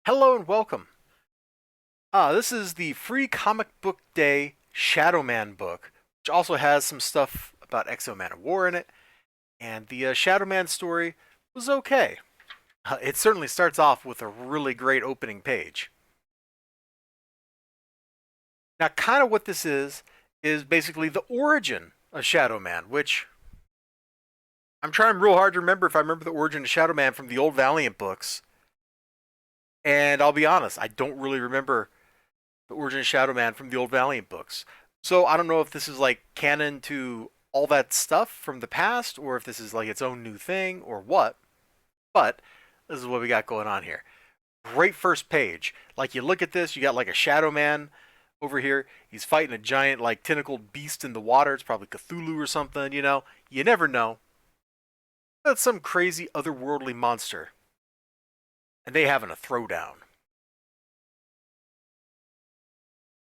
Hello and welcome. This is the free comic book day Shadowman book, which also has some stuff about Exo-Man of War in it. And the Shadowman story was okay. It certainly starts off with a really great opening page. Now, kind of what this is basically the origin of Shadowman, which I'm trying real hard to remember if I remember the origin of Shadowman from the old Valiant books. And I'll be honest, I don't really remember the origin of Shadowman from the old Valiant books. So I don't know if this is like canon to all that stuff from the past, or if this is like its own new thing, or what. But this is what we got going on here. Great first page. Like you look at this, you got like a Shadowman over here. He's fighting a giant like tentacled beast in the water. It's probably Cthulhu or something, you know. You never know. That's some crazy otherworldly monster. And they having a throwdown.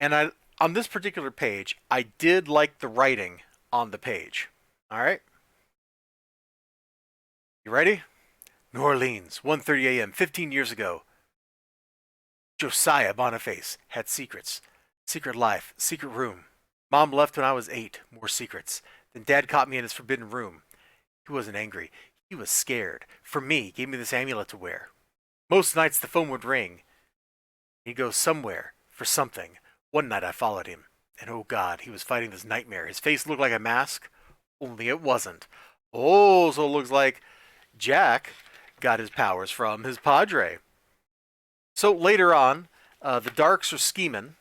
And on this particular page, I did like the writing on the page. All right? You ready? New Orleans, 1:30 a.m. 15 years ago. Josiah Boniface had secrets. Secret life, secret room. Mom left when I was 8. More secrets. Then Dad caught me in his forbidden room. He wasn't angry. He was scared. For me, gave me this amulet to wear. Most nights the phone would ring. He'd go somewhere for something. One night I followed him, and oh God, he was fighting this nightmare. His face looked like a mask, only it wasn't. Oh, so it looks like Jack got his powers from his padre. So later on, the Darks are scheming,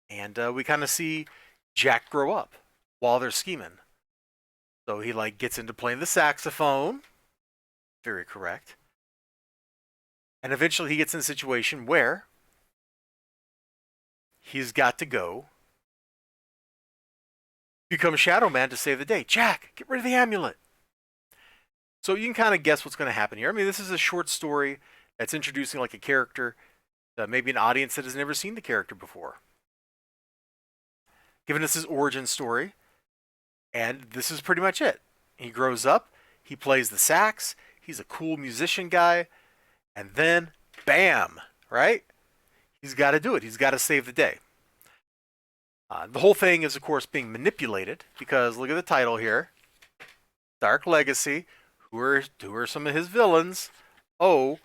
and we kind of see Jack grow up while they're scheming. So he like gets into playing the saxophone, very correct, and eventually he gets in a situation where he's got to go become Shadow Man to save the day. Jack, get rid of the amulet. So you can kind of guess what's going to happen here. I mean, this is a short story that's introducing like a character, maybe an audience that has never seen the character before. Giving us his origin story, and this is pretty much it. He grows up, he plays the sax, he's a cool musician guy, and then, bam, right? He's got to do it. He's got to save the day. The whole thing is, of course, being manipulated because look at the title here: Dark Legacy. Who are some of his villains? Oh,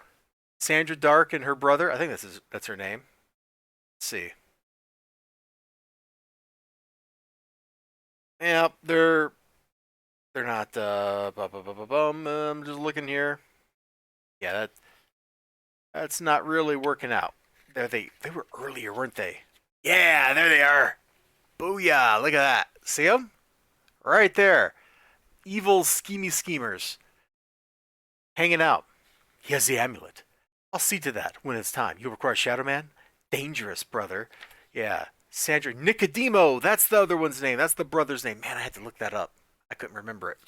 Sandra Dark and her brother. I think that's her name. Let's see. Yeah, they're not. I'm just looking here. Yeah, that's not really working out. They were earlier, weren't they? Yeah, there they are. Booyah! Look at that. See them? Right there. Evil, schemy schemers hanging out. He has the amulet. I'll see to that when it's time. You require Shadow Man? Dangerous, brother. Yeah. Sandra Nicodemo. That's the other one's name. That's the brother's name. Man, I had to look that up. I couldn't remember it.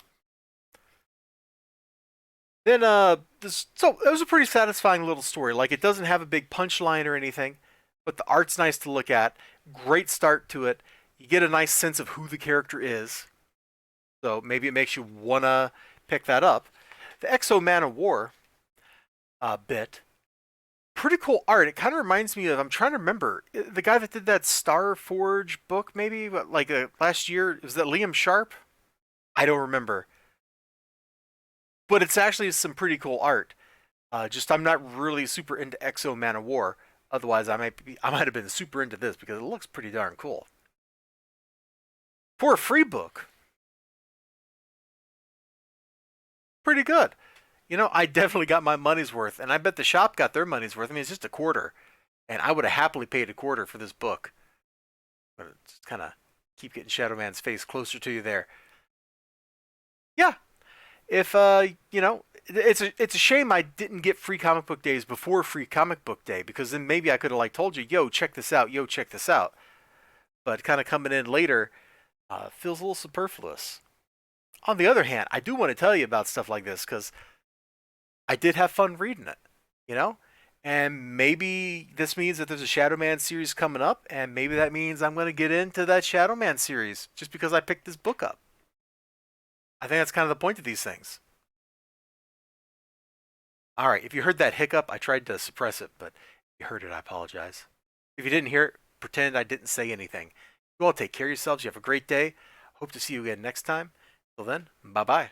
Then so it was a pretty satisfying little story. Like it doesn't have a big punchline or anything, but the art's nice to look at. Great start to it. You get a nice sense of who the character is. So maybe it makes you wanna pick that up. The Exo-Man of War bit, pretty cool art. It kind of reminds me of, I'm trying to remember, the guy that did that Star Forge book, maybe like last year. Was that Liam Sharp? I don't remember, but it's actually some pretty cool art. Just I'm not really super into Exo-Man of War. Otherwise, I might have been super into this because it looks pretty darn cool. For a free book, pretty good. You know, I definitely got my money's worth, and I bet the shop got their money's worth. I mean, it's just a quarter, and I would have happily paid a quarter for this book. But just kind of keep getting Shadow Man's face closer to you there. Yeah, if it's a shame I didn't get free comic book days before free comic book day because then maybe I could have like told you, yo, check this out, yo, check this out. But kind of coming in later feels a little superfluous. On the other hand, I do want to tell you about stuff like this because I did have fun reading it, you know? And maybe this means that there's a Shadow Man series coming up, and maybe that means I'm going to get into that Shadow Man series just because I picked this book up. I think that's kind of the point of these things. All right, if you heard that hiccup, I tried to suppress it, but you heard it, I apologize. If you didn't hear it, pretend I didn't say anything. You all take care of yourselves. You have a great day. Hope to see you again next time. Till then, bye bye.